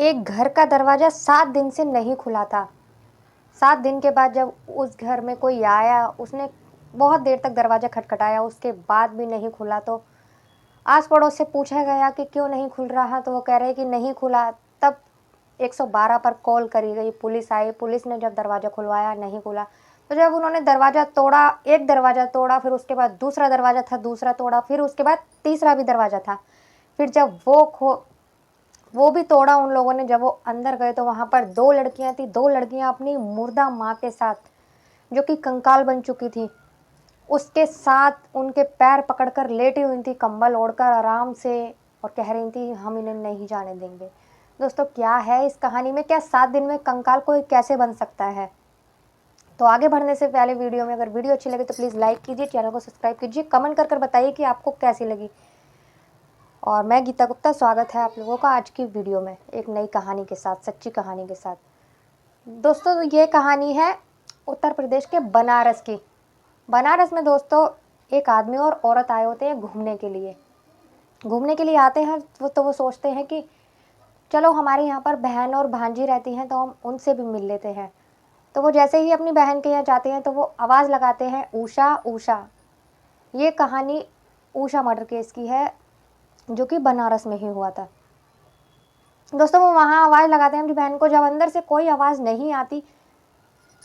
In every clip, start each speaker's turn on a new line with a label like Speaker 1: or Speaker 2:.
Speaker 1: एक घर का दरवाज़ा 7 दिन से नहीं खुला था। 7 दिन के बाद जब उस घर में कोई आया, उसने बहुत देर तक दरवाज़ा खटखटाया, उसके बाद भी नहीं खुला तो आस-पड़ोस से पूछा गया कि क्यों नहीं खुल रहा? तो वो कह रहे कि नहीं खुला। तब 112 पर कॉल करी गई, पुलिस आई, पुलिस ने जब दरवाज़ा खुलवाया, नहीं खुला। तो जब उन्होंने दरवाज़ा तोड़ा, एक दरवाज़ा तोड़ा, फिर उसके बाद दूसरा दरवाज़ा था, दूसरा तोड़ा, फिर उसके बाद तीसरा भी दरवाज़ा था। फिर जब वो भी तोड़ा उन लोगों ने, जब वो अंदर गए तो वहाँ पर 2 लड़कियाँ थी, 2 लड़कियाँ अपनी मुर्दा माँ के साथ, जो कि कंकाल बन चुकी थी, उसके साथ उनके पैर पकड़कर लेटी हुई थी, कंबल ओढ़कर आराम से, और कह रही थी हम इन्हें नहीं जाने देंगे। दोस्तों, क्या है इस कहानी में? क्या 7 दिन में कंकाल कोई कैसे बन सकता है? तो आगे बढ़ने से पहले वीडियो में अगर वीडियो अच्छी लगे तो प्लीज़ लाइक कीजिए, चैनल को सब्सक्राइब कीजिए, कमेंट कर बताइए कि आपको कैसी लगी। और मैं गीता गुप्ता, स्वागत है आप लोगों का आज की वीडियो में एक नई कहानी के साथ, सच्ची कहानी के साथ। दोस्तों, ये कहानी है उत्तर प्रदेश के बनारस की। बनारस में दोस्तों एक आदमी और औरत आए होते हैं घूमने के लिए। घूमने के लिए आते हैं तो वो सोचते हैं कि चलो हमारे यहाँ पर बहन और भांजी रहती हैं तो हम उनसे भी मिल लेते हैं। तो वो जैसे ही अपनी बहन के यहाँ जाते हैं तो वो आवाज़ लगाते हैं, उषा उषा। ये कहानी उषा मर्डर केस की है, जो कि बनारस में ही हुआ था। दोस्तों, वो वहाँ आवाज़ लगाते हैं अपनी बहन को, जब अंदर से कोई आवाज़ नहीं आती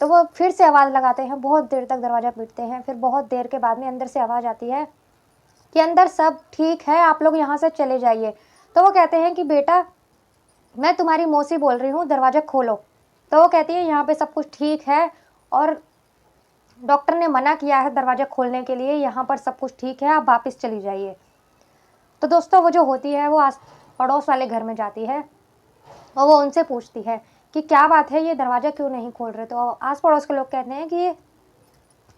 Speaker 1: तो वो फिर से आवाज़ लगाते हैं, बहुत देर तक दरवाज़ा पीटते हैं। फिर बहुत देर के बाद में अंदर से आवाज़ आती है कि अंदर सब ठीक है, आप लोग यहाँ से चले जाइए। तो वो कहते हैं कि बेटा, मैं तुम्हारी मौसी बोल रही हूँ, दरवाज़ा खोलो। तो वो कहती है यहाँ पे सब कुछ ठीक है और डॉक्टर ने मना किया है दरवाज़ा खोलने के लिए, यहाँ पर सब कुछ ठीक है, आप वापस चली जाइए। तो दोस्तों, वो जो होती है वो आस पड़ोस वाले घर में जाती है और वो उनसे पूछती है कि क्या बात है, ये दरवाज़ा क्यों नहीं खोल रहे? तो आस पड़ोस के लोग कहते हैं कि ये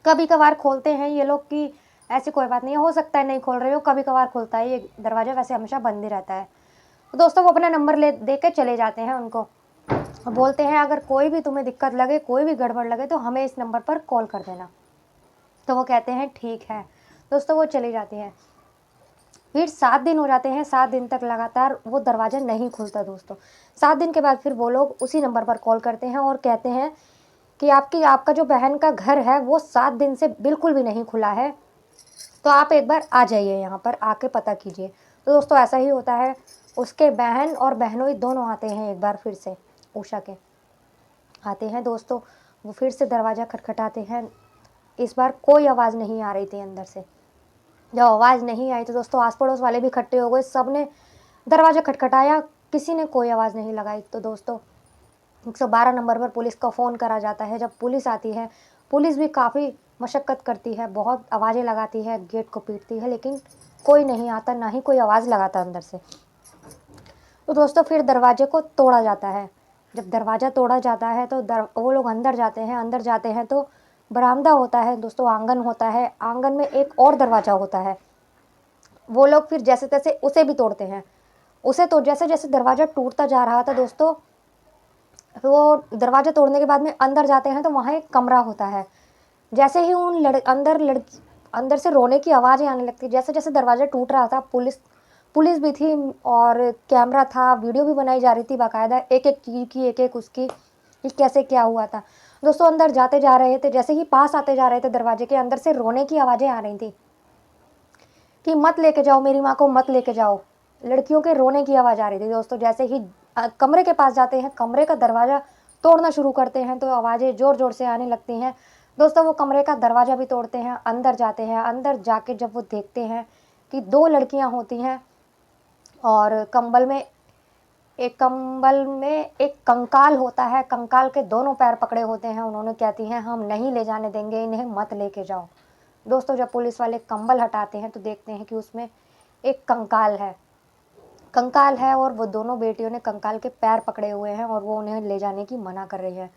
Speaker 1: कभी कभार खोलते हैं ये लोग, की ऐसी कोई बात नहीं है, हो सकता है नहीं खोल रहे हो, कभी कभार खुलता है ये दरवाज़ा, वैसे हमेशा बंद ही रहता है। तो दोस्तों, वो अपना नंबर दे के चले जाते हैं उनको और बोलते हैं अगर कोई भी तुम्हें दिक्कत लगे, कोई भी गड़बड़ लगे तो हमें इस नंबर पर कॉल कर देना। तो वो कहते हैं ठीक है। दोस्तों, वो चली जाती हैं। फिर 7 दिन हो जाते हैं, 7 दिन तक लगातार वो दरवाज़ा नहीं खुलता दोस्तों। 7 दिन के बाद फिर वो लोग उसी नंबर पर कॉल करते हैं और कहते हैं कि आपका जो बहन का घर है वो 7 दिन से बिल्कुल भी नहीं खुला है, तो आप एक बार आ जाइए, यहाँ पर आके पता कीजिए। तो दोस्तों, ऐसा ही होता है, उसके बहन और बहनोई दोनों आते हैं एक बार फिर से, उषा के आते हैं दोस्तों। वो फिर से दरवाज़ा खटखटाते हैं। इस बार कोई आवाज़ नहीं आ रही थी अंदर से। जब आवाज़ नहीं आई तो दोस्तों आस पड़ोस वाले भी इकट्ठे हो गए, सब ने दरवाज़ा खटखटाया, किसी ने कोई आवाज़ नहीं लगाई। तो दोस्तों 112 नंबर पर पुलिस का फ़ोन करा जाता है। जब पुलिस आती है, पुलिस भी काफ़ी मशक्क़त करती है, बहुत आवाज़ें लगाती है, गेट को पीटती है, लेकिन कोई नहीं आता, ना ही कोई आवाज़ लगाता अंदर से। तो दोस्तों फिर दरवाजे को तोड़ा जाता है। जब दरवाज़ा तोड़ा जाता है तो वो लोग अंदर जाते हैं तो बरामदा होता है दोस्तों, आंगन होता है, आंगन में एक और दरवाज़ा होता है। वो लोग फिर जैसे तैसे उसे भी तोड़ते हैं। उसे तो जैसे जैसे दरवाज़ा टूटता जा रहा था दोस्तों, वो दरवाज़ा तोड़ने के बाद में अंदर जाते हैं तो वहाँ एक कमरा होता है। जैसे ही उन अंदर से रोने की आवाज़ें आने लगती, जैसे जैसे दरवाज़ा टूट रहा था, पुलिस भी थी और कैमरा था, वीडियो भी बनाई जा रही थी बाकायदा, एक एक चीज़ की, एक एक उसकी, कि कैसे क्या हुआ था। दोस्तों, अंदर जाते जा रहे थे, जैसे ही पास आते जा रहे थे दरवाजे के, अंदर से रोने की आवाज़ें आ रही थी कि मत लेके जाओ मेरी माँ को, मत लेके जाओ। लड़कियों के रोने की आवाज़ आ रही थी दोस्तों। जैसे ही कमरे के पास जाते हैं, कमरे का दरवाज़ा तोड़ना शुरू करते हैं तो आवाज़ें ज़ोर ज़ोर से आने लगती हैं दोस्तों। वो कमरे का दरवाज़ा भी तोड़ते हैं, अंदर जाते हैं। अंदर जाके जब वो देखते हैं कि 2 लड़कियां होती हैं और कंबल में एक कंकाल होता है, कंकाल के दोनों पैर पकड़े होते हैं। उन्होंने कहती हैं हम नहीं ले जाने देंगे, इन्हें मत लेके जाओ। दोस्तों, जब पुलिस वाले कंबल हटाते हैं तो देखते हैं कि उसमें एक कंकाल है और वो दोनों बेटियों ने कंकाल के पैर पकड़े हुए हैं और वो उन्हें ले जाने की मना कर रही है।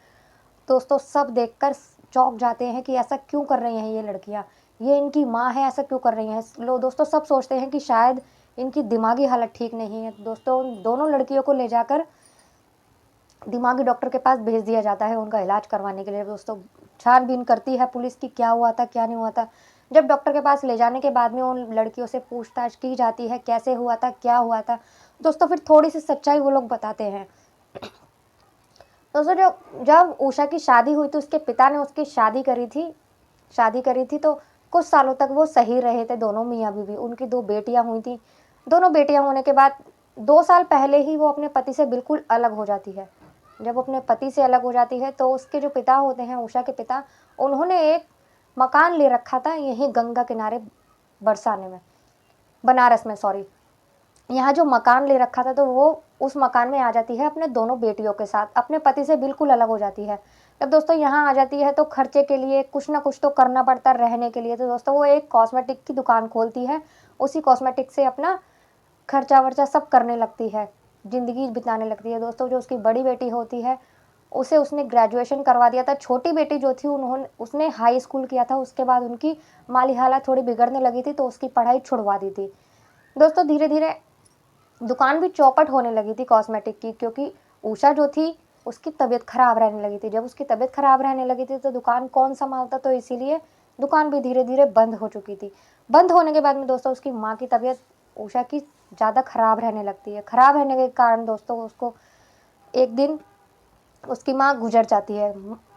Speaker 1: दोस्तों, सब देखकर चौंक जाते हैं कि ऐसा क्यों कर रही हैं ये लड़कियां, ये इनकी माँ है, ऐसा क्यों कर रही हैं। दोस्तों, सब सोचते हैं कि शायद इनकी दिमागी हालत ठीक नहीं है। दोस्तों, उन दोनों लड़कियों को ले जाकर दिमागी डॉक्टर के पास भेज दिया जाता है उनका इलाज करवाने के लिए। दोस्तों, छानबीन करती है पुलिस की क्या हुआ था क्या नहीं हुआ था। जब डॉक्टर के पास ले जाने के बाद में उन लड़कियों से पूछताछ की जाती है, कैसे हुआ था क्या हुआ था। दोस्तों, फिर थोड़ी सी सच्चाई वो लोग बताते हैं दोस्तों जो जब उषा की शादी हुई तो उसके पिता ने उसकी शादी करी थी तो कुछ सालों तक वो सही रहे थे दोनों मियाँ बीवी। उनकी 2 बेटियाँ हुई थी। दोनों बेटियाँ होने के बाद 2 साल पहले ही वो अपने पति से बिल्कुल अलग हो जाती है। जब वो अपने पति से अलग हो जाती है तो उसके जो पिता होते हैं, उषा के पिता, उन्होंने एक मकान ले रखा था यहीं गंगा किनारे बरसाने में बनारस में, सॉरी। यहाँ जो मकान ले रखा था तो वो उस मकान में आ जाती है अपने दोनों बेटियों के साथ, अपने पति से बिल्कुल अलग हो जाती है। जब दोस्तों यहाँ आ जाती है तो खर्चे के लिए कुछ ना कुछ तो करना पड़ता है रहने के लिए। तो दोस्तों वो एक कॉस्मेटिक की दुकान खोलती है, उसी कॉस्मेटिक से अपना खर्चा वर्चा सब करने लगती है, ज़िंदगी बिताने लगती है। दोस्तों जो उसकी बड़ी बेटी होती है उसे उसने ग्रेजुएशन करवा दिया था। छोटी बेटी जो थी उन्होंने उसने हाई स्कूल किया था, उसके बाद उनकी माली हालत थोड़ी बिगड़ने लगी थी तो उसकी पढ़ाई छुड़वा दी थी। दोस्तों धीरे धीरे दुकान भी चौपट होने लगी थी कॉस्मेटिक की, क्योंकि उषा जो थी उसकी तबीयत खराब रहने लगी थी। जब उसकी तबीयत खराब रहने लगी थी तो दुकान कौन संभालता, तो इसीलिए दुकान भी धीरे धीरे बंद हो चुकी थी। बंद होने के बाद में दोस्तों उसकी माँ की तबीयत उषा की ज़्यादा खराब रहने लगती है। खराब रहने के कारण दोस्तों उसको एक दिन उसकी माँ गुजर जाती है,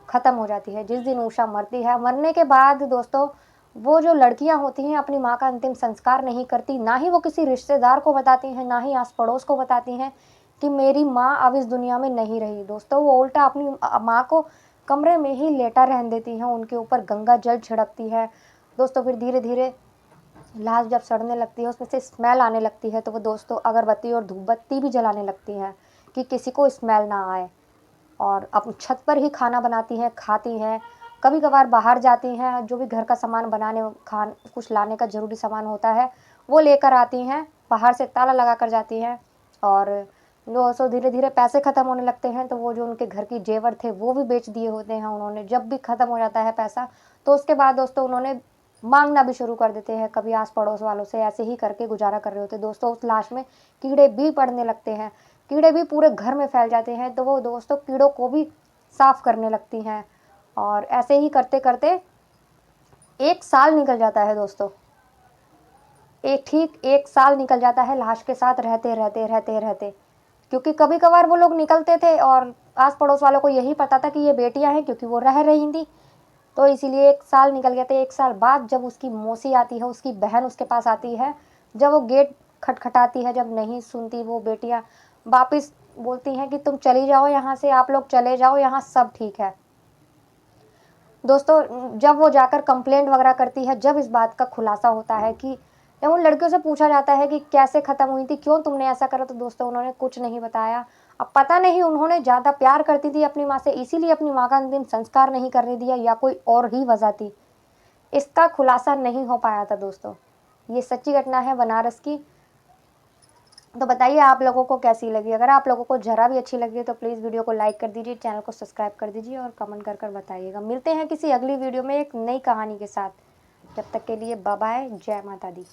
Speaker 1: ख़त्म हो जाती है। जिस दिन उषा मरती है, मरने के बाद दोस्तों वो जो लड़कियां होती हैं अपनी माँ का अंतिम संस्कार नहीं करती, ना ही वो किसी रिश्तेदार को बताती हैं, ना ही आस पड़ोस को बताती हैं कि मेरी माँ अब इस दुनिया में नहीं रही। दोस्तों वो उल्टा अपनी माँ को कमरे में ही लेटा रहने देती हैं, उनके ऊपर गंगा जल छिड़कती है। दोस्तों फिर धीरे धीरे लाश जब सड़ने लगती है, उसमें से स्मेल आने लगती है, तो वो दोस्तों अगरबत्ती और धूपबत्ती भी जलाने लगती हैं कि किसी को स्मेल ना आए। और अपनी छत पर ही खाना बनाती हैं, खाती हैं। कभी कभार बाहर जाती हैं, जो भी घर का सामान बनाने खान कुछ लाने का ज़रूरी सामान होता है वो लेकर आती हैं, बाहर से ताला लगा कर जाती हैं। और दोस्तों धीरे धीरे पैसे ख़त्म होने लगते हैं तो वो जो उनके घर की जेवर थे वो भी बेच दिए होते हैं उन्होंने। जब भी ख़त्म हो जाता है पैसा तो उसके बाद दोस्तों उन्होंने मांगना भी शुरू कर देते हैं, कभी आस पड़ोस वालों से। ऐसे ही करके गुजारा कर रहे होते हैं। दोस्तों उस लाश में कीड़े भी पड़ने लगते हैं, कीड़े भी पूरे घर में फैल जाते हैं, तो वो दोस्तों कीड़ों को भी साफ करने लगती हैं। और ऐसे ही करते करते 1 साल निकल जाता है दोस्तों। ठीक 1 साल निकल जाता है लाश के साथ रहते रहते रहते रहते, क्योंकि कभी कभार वो लोग निकलते थे और आस पड़ोस वालों को यही पता था कि ये बेटियां हैं, क्योंकि वो रह रही थी। तो इसीलिए 1 साल निकल गया था। 1 साल बाद जब उसकी मौसी आती है, उसकी बहन उसके पास आती है, जब वो गेट खटखटाती है, जब नहीं सुनती वो बेटियां वापिस बोलती हैं कि तुम चली जाओ यहाँ से, आप लोग चले जाओ, यहाँ सब ठीक है। दोस्तों जब वो जाकर कंप्लेंट वगैरह करती है, जब इस बात का खुलासा होता है कि जब उन लड़कियों से पूछा जाता है कि कैसे ख़त्म हुई थी, क्यों तुमने ऐसा करा, तो दोस्तों उन्होंने कुछ नहीं बताया। अब पता नहीं उन्होंने ज़्यादा प्यार करती थी अपनी माँ से, इसीलिए अपनी माँ का अंतिम संस्कार नहीं करने दिया, या कोई और ही वजह थी। इसका खुलासा नहीं हो पाया था दोस्तों। ये सच्ची घटना है बनारस की। तो बताइए आप लोगों को कैसी लगी। अगर आप लोगों को ज़रा भी अच्छी लगी है तो प्लीज़ वीडियो को लाइक कर दीजिए, चैनल को सब्सक्राइब कर दीजिए और कमेंट कर बताइएगा। मिलते हैं किसी अगली वीडियो में एक नई कहानी के साथ। जब तक के लिए बाय बाय, जय माता दी।